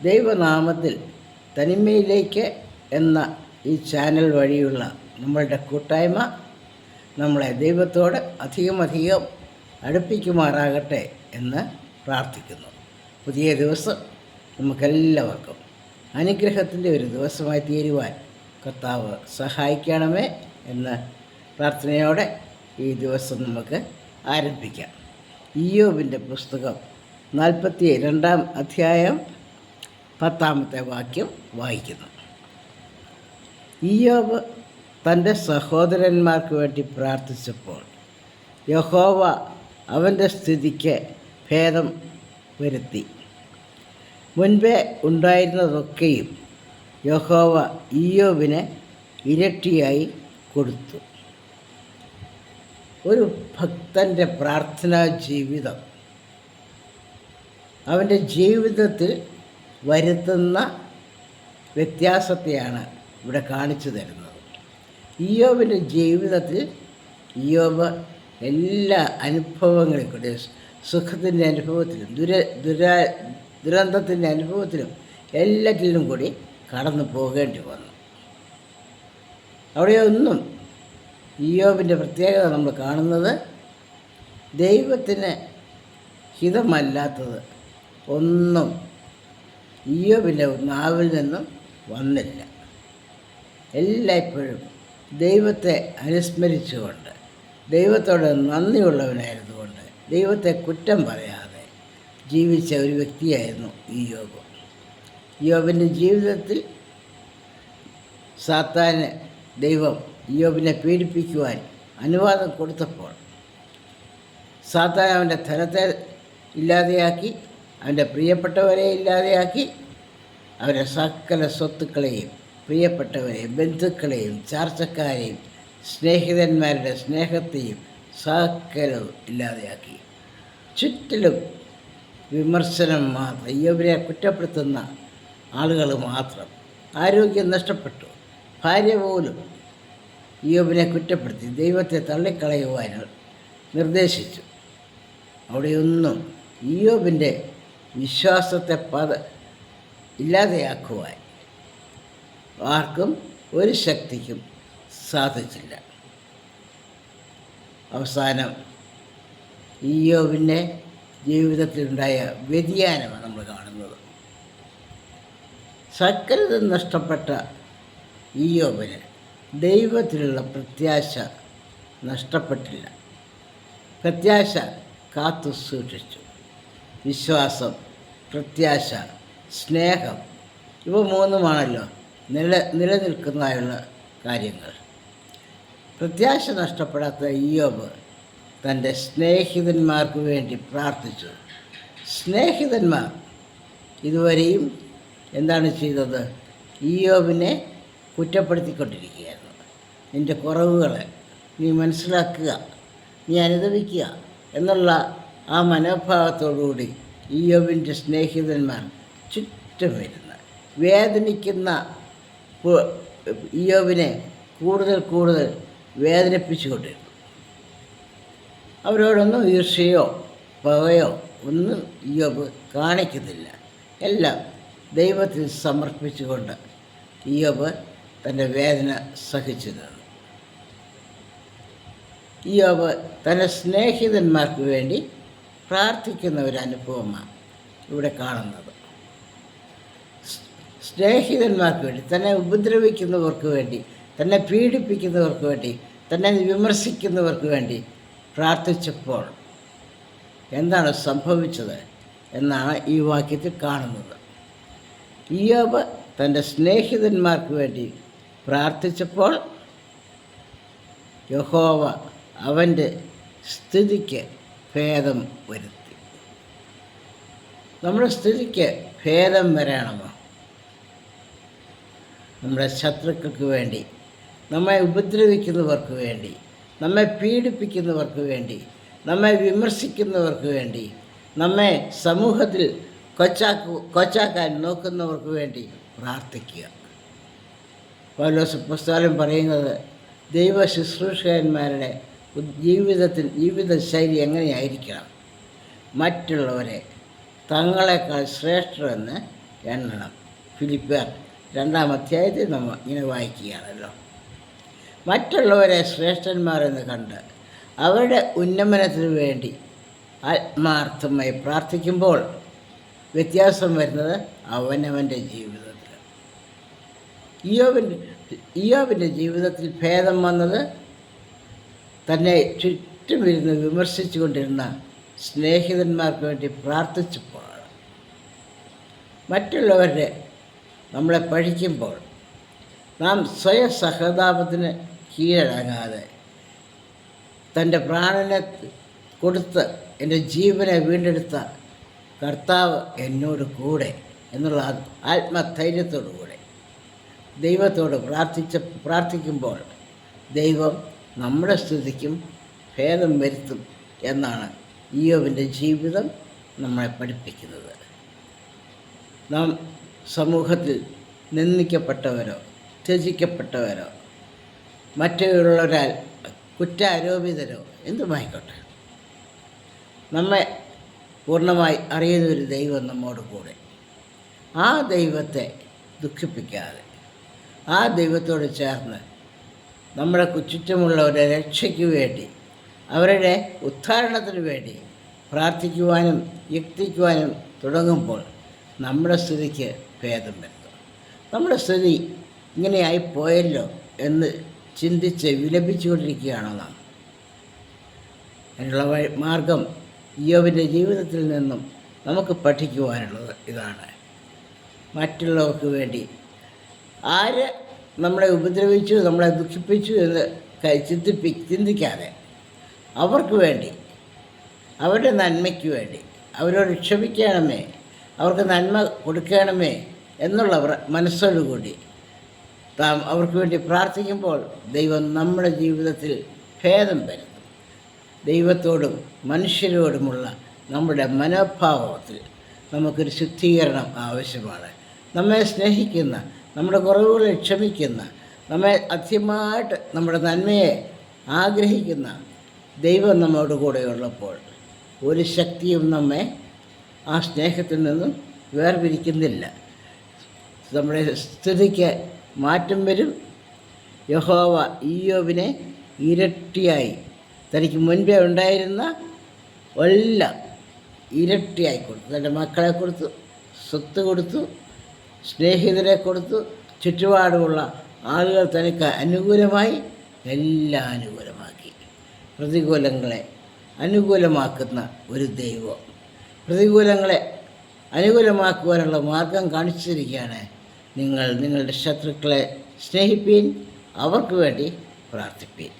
ദൈവനാമത്തിൽ തനിമയിലേക്ക് എന്ന ഈ ചാനൽ വഴിയുള്ള നമ്മളുടെ കൂട്ടായ്മ നമ്മളെ ദൈവത്തോട് അധികം അടുപ്പിക്കുമാറാകട്ടെ എന്ന് പ്രാർത്ഥിക്കുന്നു. പുതിയ ദിവസം നമുക്കെല്ലാവർക്കും അനുഗ്രഹത്തിൻ്റെ ഒരു ദിവസമായി തീരുവാൻ കർത്താവ് സഹായിക്കണമേ എന്ന പ്രാർത്ഥനയോടെ ഈ ദിവസം നമുക്ക് ആരംഭിക്കാം. ഇയ്യോബിൻ്റെ പുസ്തകം 42-ാം അധ്യായം 10-ാമത്തെ വാക്യം വായിക്കുന്നു. ഇയ്യോബ് തൻ്റെ സഹോദരന്മാർക്ക് വേണ്ടി പ്രാർത്ഥിച്ചപ്പോൾ യഹോവ അവൻ്റെ സ്ഥിതിക്ക് ഭേദം വരുത്തി. മുൻപേ ഉണ്ടായിരുന്നതൊക്കെയും യഹോവ ഇയ്യോബിന് ഇരട്ടിയായി കൊടുത്തു. ഒരു ഭക്തൻ്റെ പ്രാർത്ഥനാ ജീവിതം അവൻ്റെ ജീവിതത്തിൽ വരുത്തുന്ന വ്യത്യാസത്തെയാണ് ഇവിടെ കാണിച്ചു തരുന്നത്. ഇയ്യോബിൻ്റെ ജീവിതത്തിൽ ഇയ്യോബ് എല്ലാ അനുഭവങ്ങളിൽ കൂടി, സുഖത്തിൻ്റെ അനുഭവത്തിലും ദുരന്തത്തിൻ്റെ അനുഭവത്തിലും എല്ലാറ്റിലും കൂടി കടന്നു പോകേണ്ടി വന്നു. അവിടെയൊന്നും ഇയ്യോബിൻ്റെ പ്രത്യേകത നമ്മൾ കാണുന്നത് ദൈവത്തിന് ഹിതമല്ലാത്തത് ഒന്നും ഇയ്യോബിൻ്റെ നാവിൽ നിന്നും വന്നില്ല. എല്ലായ്പ്പോഴും ദൈവത്തെ അനുസ്മരിച്ചുകൊണ്ട്, ദൈവത്തോട് നന്ദിയുള്ളവനായിരുന്നുകൊണ്ട്, ദൈവത്തെ കുറ്റം പറയാതെ ജീവിച്ച ഒരു വ്യക്തിയായിരുന്നു ഇയ്യോബ്. ഇയ്യോബിൻ്റെ ജീവിതത്തിൽ സാത്താന് ദൈവം ഇയ്യോബിനെ പീഡിപ്പിക്കുവാൻ അനുവാദം കൊടുത്തപ്പോൾ സാത്താൻ അവൻ്റെ ധനത്തെ ഇല്ലാതെയാക്കി, അവൻ്റെ പ്രിയപ്പെട്ടവരെ ഇല്ലാതെയാക്കി, അവരുടെ സകല സ്വത്തുക്കളെയും പ്രിയപ്പെട്ടവരെയും ബന്ധുക്കളെയും ചാർച്ചക്കാരെയും സ്നേഹിതന്മാരുടെ സ്നേഹത്തെയും സകലവും ഇല്ലാതെയാക്കി. ചുറ്റിലും വിമർശനം മാത്രം, ഇയ്യോബിനെ കുറ്റപ്പെടുത്തുന്ന ആളുകൾ മാത്രം. ആരോഗ്യം നഷ്ടപ്പെട്ടു. ഭാര്യ പോലും ഇയ്യോബിനെ കുറ്റപ്പെടുത്തി ദൈവത്തെ തള്ളിക്കളയുവാൻ നിർദ്ദേശിച്ചു. അവിടെയൊന്നും ഇയ്യോബിൻ്റെ വിശ്വാസത്തെ ഇല്ലാതെയാക്കുവാൻ ആർക്കും ഒരു ശക്തിക്കും സാധിച്ചില്ല. അവസാനം ഇയ്യോബിൻ്റെ ജീവിതത്തിലുണ്ടായ വ്യതിയാനമാണ് നമ്മൾ കാണുന്നത്. സകലതും നഷ്ടപ്പെട്ട ഇയ്യോബിന് ദൈവത്തിലുള്ള പ്രത്യാശ നഷ്ടപ്പെട്ടില്ല. പ്രത്യാശ കാത്തു സൂക്ഷിച്ചു. വിശ്വാസം, പ്രത്യാശ, സ്നേഹം, ഇവ മൂന്നുമാണല്ലോ നിലനിൽക്കുന്നതായുള്ള കാര്യങ്ങൾ. പ്രത്യാശ നഷ്ടപ്പെടാത്ത ഇയ്യോബ് തൻ്റെ സ്നേഹിതന്മാർക്ക് വേണ്ടി പ്രാർത്ഥിച്ചു. സ്നേഹിതന്മാർ ഇതുവരെയും എന്താണ് ചെയ്തത്? ഇയ്യോബിനെ കുറ്റപ്പെടുത്തിക്കൊണ്ടിരിക്കുകയായിരുന്നു. നിൻ്റെ കുറവുകളെ നീ മനസ്സിലാക്കുക, നീ അനുദപിക്കുക എന്നുള്ള ആ മനോഭാവത്തോടുകൂടി ഇയ്യോബിൻ്റെ സ്നേഹിതന്മാർ ചുറ്റും വരുന്ന വേദനിക്കുന്ന ഇയ്യോബിനെ കൂടുതൽ വേദനിപ്പിച്ചുകൊണ്ടിരുന്നു. അവരോടൊന്നും ഈർഷ്യയോ പകയോ ഒന്നും ഇയ്യോബ് കാണിക്കുന്നില്ല. എല്ലാം ദൈവത്തിൽ സമർപ്പിച്ചുകൊണ്ട് ഇയ്യോബ് തൻ്റെ വേദന സഹിച്ചു നിന്നു. ഇയ്യോബ് തൻ്റെ സ്നേഹിതന്മാർക്ക് വേണ്ടി പ്രാർത്ഥിക്കുന്ന ഒരു അനുഭവമാണ് ഇവിടെ കാണുന്നത്. സ്നേഹിതന്മാർക്ക് വേണ്ടി, തന്നെ ഉപദ്രവിക്കുന്നവർക്ക് വേണ്ടി, തന്നെ പീഡിപ്പിക്കുന്നവർക്ക് വേണ്ടി, തന്നെ വിമർശിക്കുന്നവർക്ക് വേണ്ടി പ്രാർത്ഥിച്ചപ്പോൾ എന്താണ് സംഭവിച്ചത് എന്നാണ് ഈ വാക്യത്തിൽ കാണുന്നത്. ഇയ്യോബ് തൻ്റെ സ്നേഹിതന്മാർക്ക് വേണ്ടി പ്രാർത്ഥിച്ചപ്പോൾ യഹോവ അവൻ്റെ സ്ഥിതിക്ക് ഭേദം വരുത്തി. നമ്മുടെ സ്ഥിതിക്ക് ഭേദം വരണമോ? നമ്മുടെ ശത്രുക്കൾക്ക് വേണ്ടി, നമ്മെ ഉപദ്രവിക്കുന്നവർക്ക് വേണ്ടി, നമ്മെ പീഡിപ്പിക്കുന്നവർക്ക് വേണ്ടി, നമ്മെ വിമർശിക്കുന്നവർക്ക് വേണ്ടി, നമ്മെ സമൂഹത്തിൽ കൊച്ചാക്കാൻ നോക്കുന്നവർക്ക് വേണ്ടി പ്രാർത്ഥിക്കുക. പൗലോസ് അപ്പോസ്തലൻ പറയുന്നത് ദൈവ ശുശ്രൂഷകന്മാരുടെ ജീവിതശൈലി എങ്ങനെയായിരിക്കണം? മറ്റുള്ളവരെ തങ്ങളെക്കാൾ ശ്രേഷ്ഠരെന്ന് എണ്ണണം. ഫിലിപ്പിയർ 2-ാം അധ്യായത്തിൽ നമ്മൾ ഇങ്ങനെ വായിക്കുകയാണല്ലോ. മറ്റുള്ളവരെ ശ്രേഷ്ഠന്മാരെന്ന് കണ്ട് അവരുടെ ഉന്നമനത്തിനു വേണ്ടി ആത്മാർത്ഥമായി പ്രാർത്ഥിക്കുമ്പോൾ വ്യത്യാസം വരുന്നത് അവനവൻ്റെ ജീവിതത്തിൽ. ഇയ്യോബിൻ്റെ ജീവിതത്തിൽ ഭേദം വന്നത് തന്നെ ചുറ്റും ഇരുന്ന് വിമർശിച്ചു കൊണ്ടിരുന്ന സ്നേഹിതന്മാർക്ക് വേണ്ടി പ്രാർത്ഥിച്ചപ്പോഴാണ്. മറ്റുള്ളവരുടെ നമ്മളെ പഴിക്കുമ്പോൾ നാം സ്വയം സഹതാപത്തിന് കീഴടങ്ങാതെ തൻ്റെ പ്രാണനെ കൊടുത്ത് എൻ്റെ ജീവനെ വീണ്ടെടുത്ത കർത്താവ് എന്നോട് കൂടെ എന്നുള്ള ആത്മധൈര്യത്തോടു കൂടെ ദൈവത്തോട് പ്രാർത്ഥിക്കുമ്പോൾ ദൈവം നമ്മുടെ സ്ഥിതിക്കും ഭേദം വരുത്തും എന്നാണ് ഇയ്യോബിൻ്റെ ജീവിതം നമ്മളെ പഠിപ്പിക്കുന്നത്. നാം സമൂഹത്തിൽ നിന്ദിക്കപ്പെട്ടവരോ ത്യജിക്കപ്പെട്ടവരോ മറ്റുള്ളവരാൽ കുറ്റാരോപിതരോ എന്തുമായിക്കോട്ടെ, നമ്മെ പൂർണ്ണമായി അറിയുന്നൊരു ദൈവം നമ്മോട് കൂടെ. ആ ദൈവത്തെ ദുഃഖിപ്പിക്കാതെ ആ ദൈവത്തോട് ചേർന്ന് നമ്മുടെ ചുറ്റുമുള്ളവരുടെ രക്ഷയ്ക്ക് വേണ്ടി അവരുടെ ഉദ്ധാരണത്തിന് വേണ്ടി പ്രാർത്ഥിക്കുവാനും യുക്തിക്കുവാനും തുടങ്ങുമ്പോൾ നമ്മുടെ സ്ഥിതിക്ക് ഭേദം വരുത്തും. നമ്മുടെ സ്ഥിതി ഇങ്ങനെയായിപ്പോയല്ലോ എന്ന് ചിന്തിച്ച് വിലപിച്ചുകൊണ്ടിരിക്കുകയാണോ നാം? അതിനുള്ള മാർഗം ഇയ്യോബിൻ്റെ ജീവിതത്തിൽ നിന്നും നമുക്ക് പഠിക്കുവാനുള്ളത് ഇതാണ്. മറ്റുള്ളവർക്ക് വേണ്ടി ആര് നമ്മളെ ഉപദ്രവിച്ചു, നമ്മളെ ദുഃഖിപ്പിച്ചു എന്ന് ചിന്തിക്കാതെ അവർക്ക് വേണ്ടി, അവരുടെ നന്മയ്ക്ക് വേണ്ടി അവരോട് ക്ഷമിക്കണമേ, അവർക്ക് നന്മ കൊടുക്കണമേ എന്നുള്ള മനസ്സോടുകൂടി നാം അവർക്ക് വേണ്ടി പ്രാർത്ഥിക്കുമ്പോൾ ദൈവം നമ്മുടെ ജീവിതത്തിൽ ഭേദം വരുത്തും. ദൈവത്തോടും മനുഷ്യരോടുമുള്ള നമ്മുടെ മനോഭാവത്തിൽ നമുക്കൊരു ശുദ്ധീകരണം ആവശ്യമാണ്. നമ്മെ സ്നേഹിക്കുന്ന, നമ്മുടെ കുറവുകളെ ക്ഷമിക്കുന്ന, നമ്മെ അധികമായിട്ട് നമ്മുടെ നന്മയെ ആഗ്രഹിക്കുന്ന ദൈവം നമ്മോട് കൂടെയുള്ളപ്പോൾ ഒരു ശക്തിയും നമ്മെ ആ സ്നേഹത്തിൽ നിന്നും വേർപിരിക്കുന്നില്ല. നമ്മുടെ സ്ഥിതിക്ക് മാറ്റം വരും. യഹോവ ഇയ്യോബിനെ ഇരട്ടിയായി തനിക്ക് മുൻപേ ഉണ്ടായിരുന്ന എല്ലാം ഇരട്ടിയായി കൊടുത്തു. തൻ്റെ മക്കളെ കൊടുത്തു, സ്വത്ത് കൊടുത്തു, സ്നേഹിതരെ കൊടുത്തു, ചുറ്റുപാടുമുള്ള ആളുകൾ തനിക്ക് അനുകൂലമായി എല്ലാം അനുകൂലമാക്കി. പ്രതികൂലങ്ങളെ അനുകൂലമാക്കുന്ന ഒരു ദൈവം പ്രതികൂലങ്ങളെ അനുകൂലമാക്കുവാനുള്ള മാർഗം കാണിച്ചിരിക്കുകയാണ്. നിങ്ങളുടെ ശത്രുക്കളെ സ്നേഹിപ്പീൻ, അവർക്ക് വേണ്ടി പ്രാർത്ഥിപ്പീൻ.